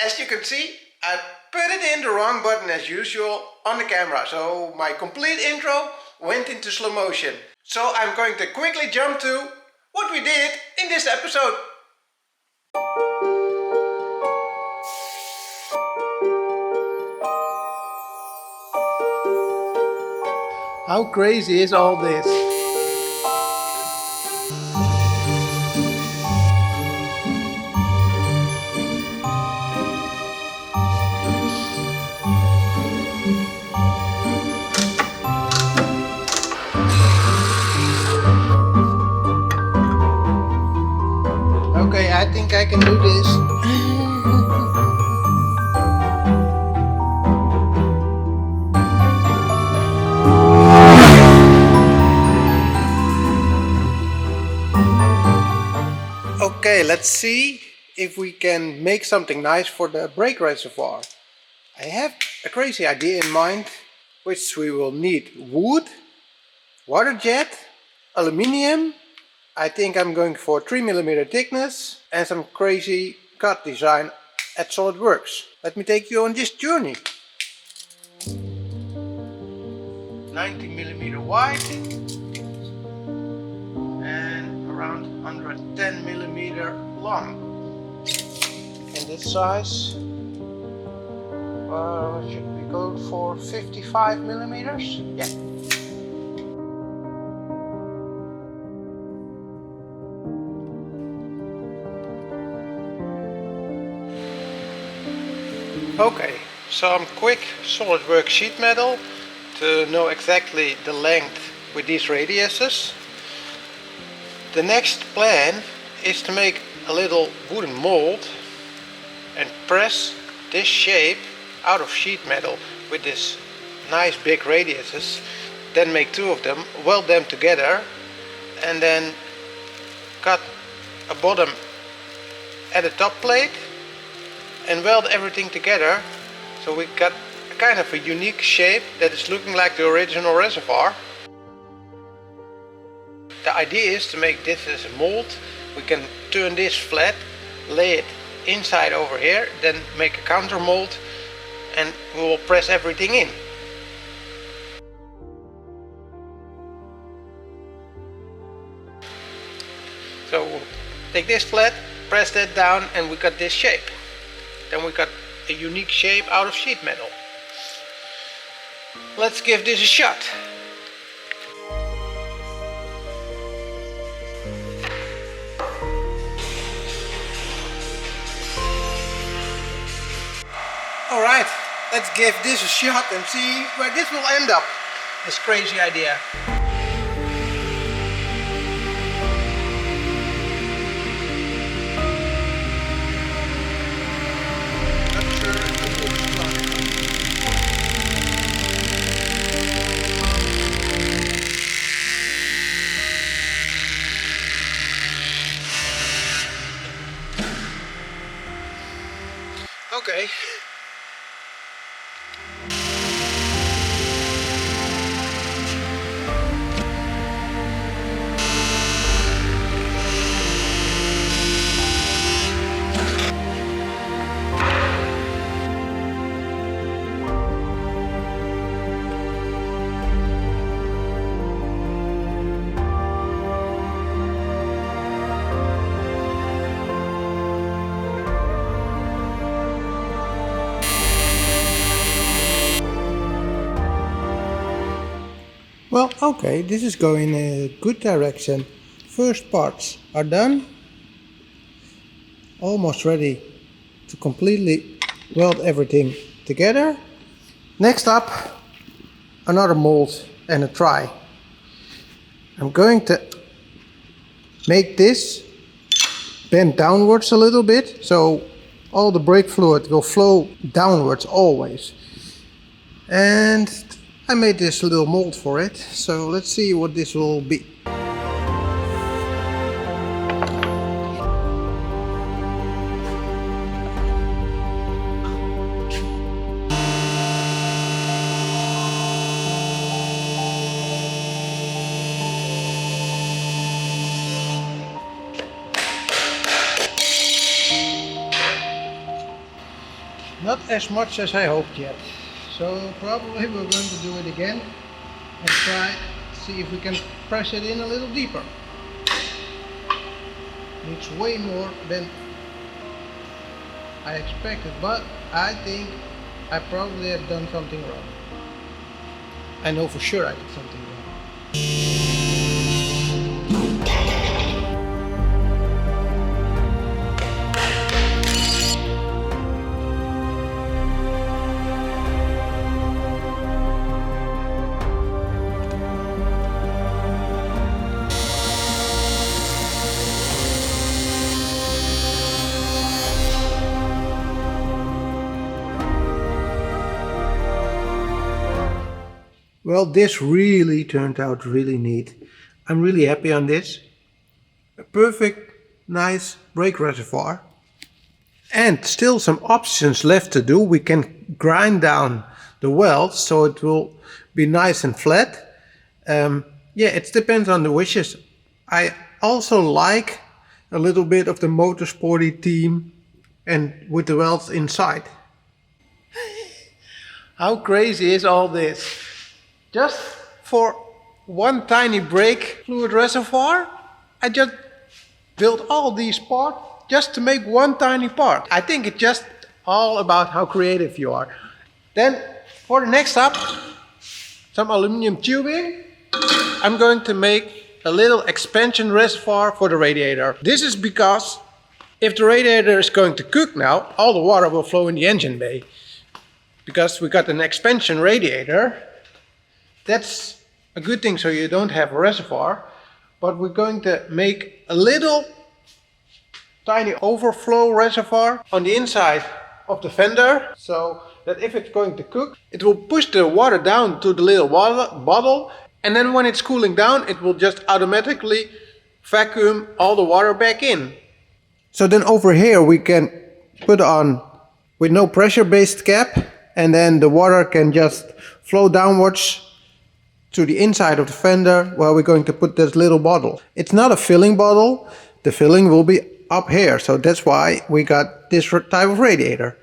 as you can see, I put it in the wrong button as usual on the camera, so my complete intro went into slow motion. So I'm going to quickly jump to what we did in this episode. How crazy is all this? Okay, I think I can do this. Okay, let's see if we can make something nice for the brake reservoir. I have a crazy idea in mind, which we will need wood, waterjet, aluminium. I think I'm going for 3mm thickness and some crazy cut design at SolidWorks. Let me take you on this journey. 90mm wide and around 110mm long. And this size, should we go for 55mm? Yeah. Okay, some quick SolidWorks sheet metal to know exactly the length with these radiuses. The next plan is to make a little wooden mold and press this shape out of sheet metal with this nice big radiuses. Then make two of them, weld them together, and then cut a bottom and a top plate and weld everything together, so we got a kind of a unique shape that is looking like the original reservoir. The idea is to make this as a mold. We can turn this flat, lay it inside over here, then make a counter mold, and we will press everything in. So we'll take this flat, press that down, and we got this shape. Then we got a unique shape out of sheet metal. Let's give this a shot. Alright, let's give this a shot and see where this will end up. This crazy idea. Okay. Well, okay, this is going in a good direction. First parts are done. Almost ready to completely weld everything together. Next up, another mold and a try. I'm going to make this bend downwards a little bit, so all the brake fluid will flow downwards always. And I made this little mold for it, so let's see what this will be. Not as much as I hoped yet. So probably we're going to do it again and try see if we can press it in a little deeper. Needs way more than I expected, but I think I probably have done something wrong. I know for sure I did something wrong. Well, this really turned out really neat. I'm really happy on this. A perfect, nice brake reservoir. And still some options left to do. We can grind down the welds so it will be nice and flat. Yeah, it depends on the wishes. I also like a little bit of the motorsporty theme and with the welds inside. How crazy is all this? Just for one tiny brake fluid reservoir, I just built all these parts just to make one tiny part. I think it's just all about how creative you are. Then for the next up, some aluminum tubing. I'm going to make a little expansion reservoir for the radiator. This is because if the radiator is going to cook now, all the water will flow in the engine bay. Because we got an expansion radiator, that's a good thing, so you don't have a reservoir. But we're going to make a little tiny overflow reservoir on the inside of the fender, so that if it's going to cook, it will push the water down to the little bottle, and then when it's cooling down, it will just automatically vacuum all the water back in. So then over here we can put on with no pressure based cap, and then the water can just flow downwards to the inside of the fender where we're going to put this little bottle. It's not a filling bottle, the filling will be up here, so that's why we got this type of radiator.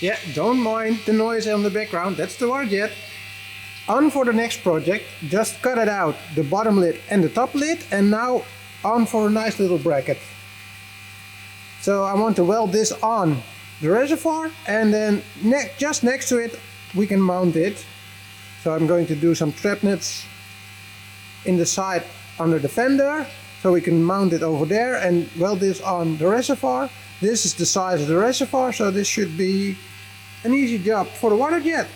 Yeah, don't mind the noise on the background, that's the waterjet. On for the next project, just cut it out, the bottom lid and the top lid, and now on for a nice little bracket. So I want to weld this on the reservoir, and then just next to it we can mount it. So I'm going to do some trap nuts in the side under the fender, so we can mount it over there and weld this on the reservoir. This is the size of the reservoir, so this should be an easy job for the waterjet.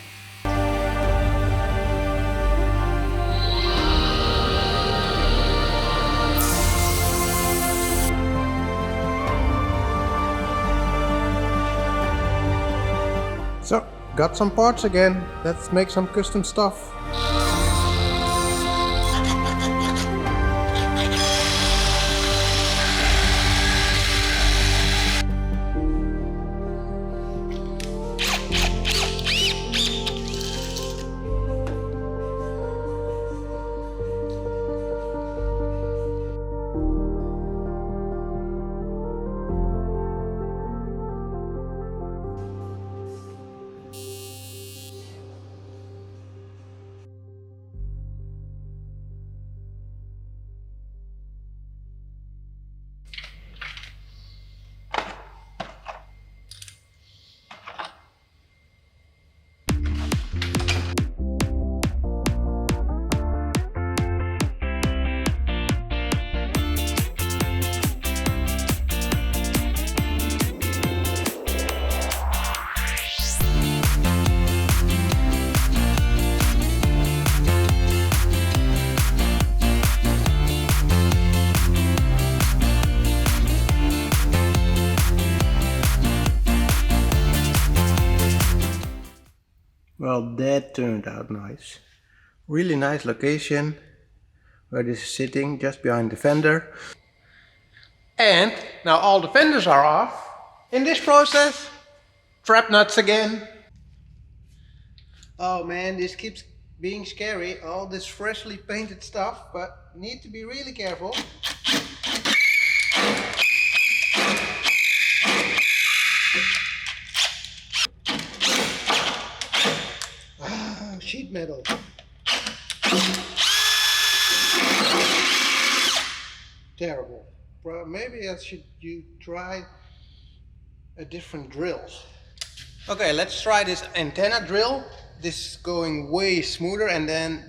So, got some parts again. Let's make some custom stuff. Well, that turned out nice. Really nice location where this is sitting, just behind the fender. And now all the fenders are off. In this process, trap nuts again. Oh man, this keeps being scary, all this freshly painted stuff, but need to be really careful. Ah, sheet metal. Terrible. Well, maybe I should try a different drill. Okay, let's try this antenna drill. This is going way smoother, and then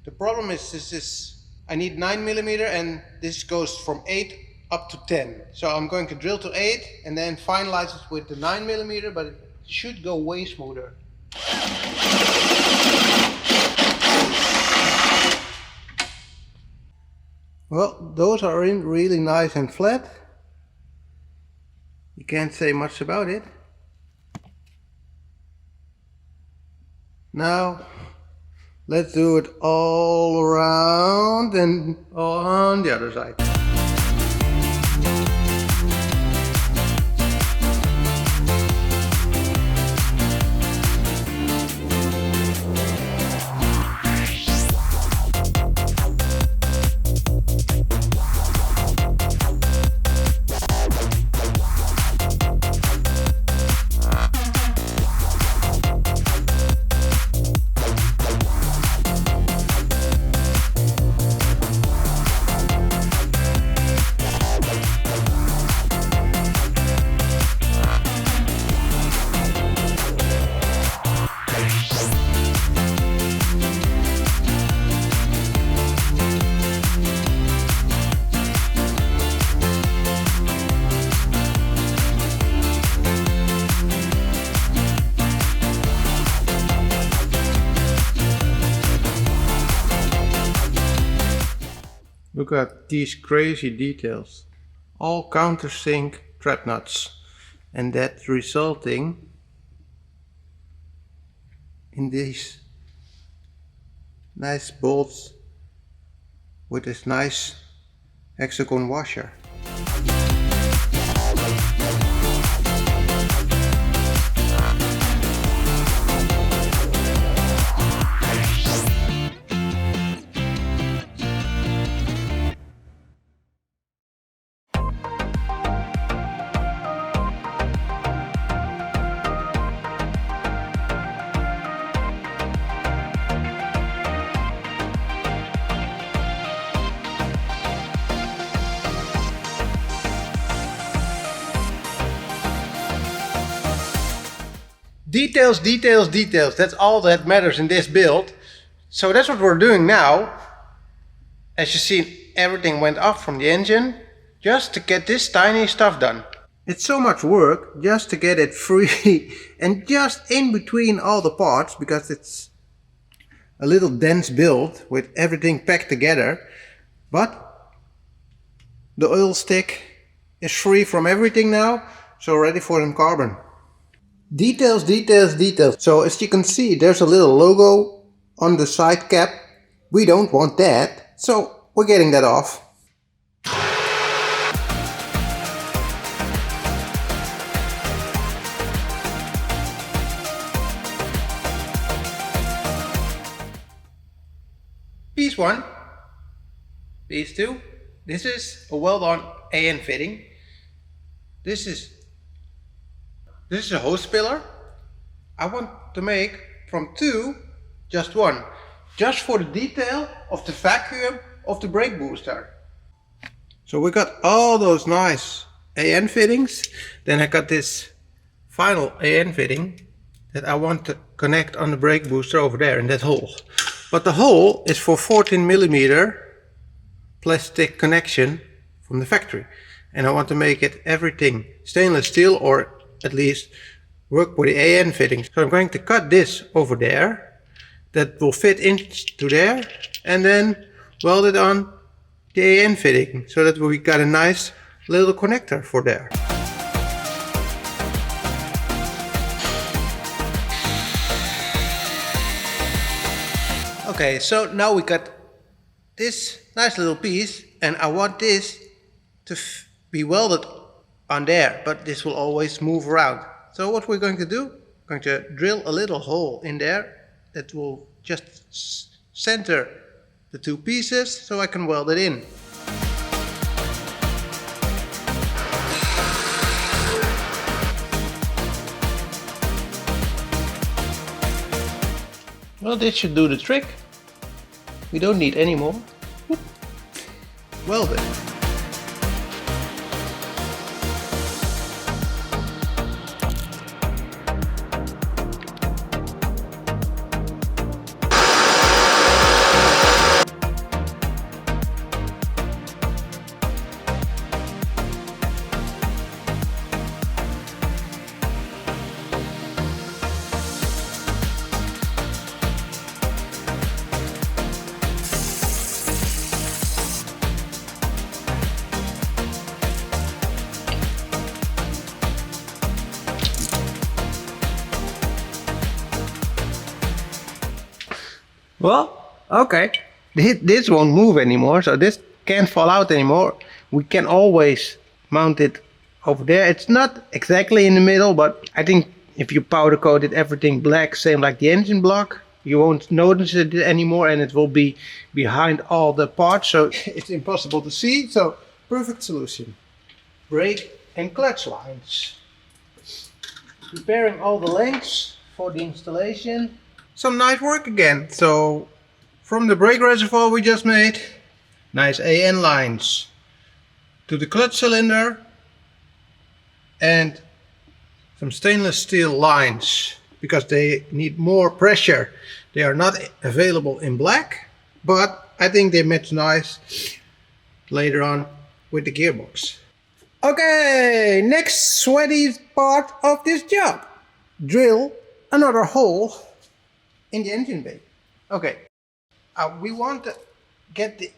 the problem is I need 9mm and this goes from 8 up to 10. So I'm going to drill to 8 and then finalize it with the 9mm, but it should go way smoother. Well, those are really nice and flat. You can't say much about it. Now, let's do it all around and on the other side. Look at these crazy details. All countersink trap nuts. And that resulting in these nice bolts with this nice hexagon washer. Details, details, details. That's all that matters in this build. So that's what we're doing now. As you see, everything went off from the engine just to get this tiny stuff done. It's so much work just to get it free and just in between all the parts, because it's a little dense build with everything packed together. But the oil stick is free from everything now, so ready for some carbon. Details, details, details. So as you can see, there's a little logo on the side cap. We don't want that, so we're getting that off. Piece 1, piece 2. This is a weld-on AN fitting. This is a hose spiller. I want to make from 2 just 1, just for the detail of the vacuum of the brake booster. So we got all those nice AN fittings. Then I got this final AN fitting that I want to connect on the brake booster over there in that hole. But the hole is for 14mm plastic connection from the factory. And I want to make it everything stainless steel, or at least work with the AN fittings. So I'm going to cut this over there. That will fit into there. And then weld it on the AN fitting. So that we got a nice little connector for there. Okay, so now we got this nice little piece, and I want this to be welded on there, but this will always move around. So what we're going to do, we're going to drill a little hole in there that will just center the two pieces so I can weld it in. Well, this should do the trick. We don't need any more. Weld it. Well, okay, this won't move anymore, so this can't fall out anymore. We can always mount it over there. It's not exactly in the middle, but I think if you powder coated everything black, same like the engine block, you won't notice it anymore, and it will be behind all the parts, so it's impossible to see. So perfect solution. Brake and clutch lines. Preparing all the lengths for the installation. Some nice work again. So from the brake reservoir we just made, nice AN lines to the clutch cylinder and some stainless steel lines because they need more pressure. They are not available in black, but I think they match nice later on with the gearbox. Okay, next sweaty part of this job. Drill another hole in the engine bay. Okay, we want to get the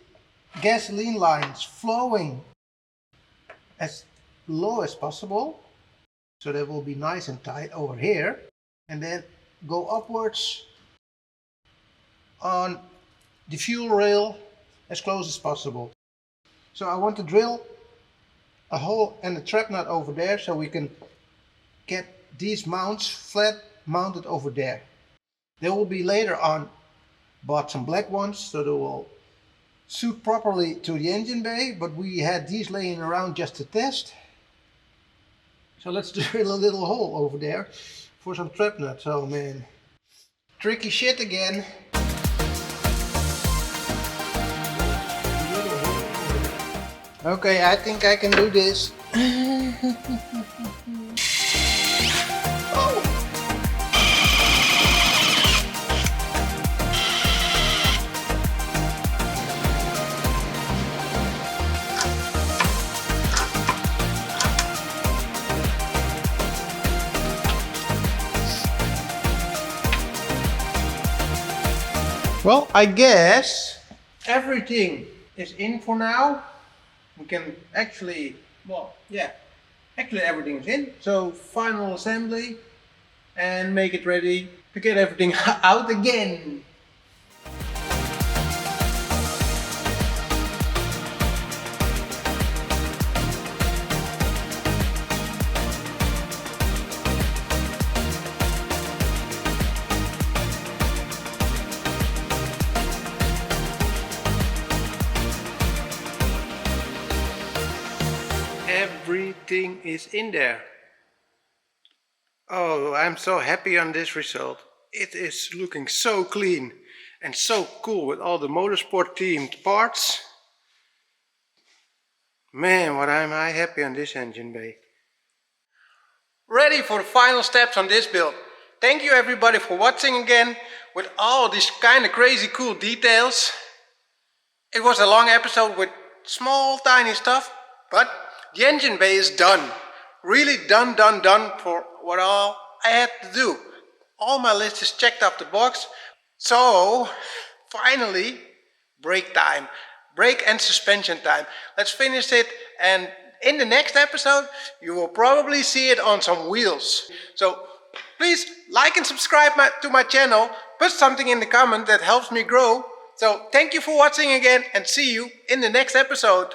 gasoline lines flowing as low as possible, so they will be nice and tight over here, and then go upwards on the fuel rail as close as possible. So I want to drill a hole and a trap nut over there so we can get these mounts flat mounted over there. They will be later on bought some black ones so they will suit properly to the engine bay, but we had these laying around just to test. So let's drill a little hole over there for some trap nuts. Oh man, tricky shit again. Okay, I think I can do this. Well, I guess everything is in for now. We can actually, well, yeah, actually everything is in. So final assembly and make it ready to get everything out again. Everything is in there. Oh, I'm so happy on this result. It is looking so clean and so cool with all the motorsport themed parts. Man, what am I happy on this engine bay. Ready for the final steps on this build. Thank you everybody for watching again with all these kind of crazy cool details. It was a long episode with small tiny stuff, but the engine bay is done. Really done for what all I had to do. All my list is checked off the box. So finally, brake time. Brake and suspension time. Let's finish it, and in the next episode you will probably see it on some wheels. So please like and subscribe to my channel. Put something in the comment that helps me grow. So thank you for watching again, and see you in the next episode.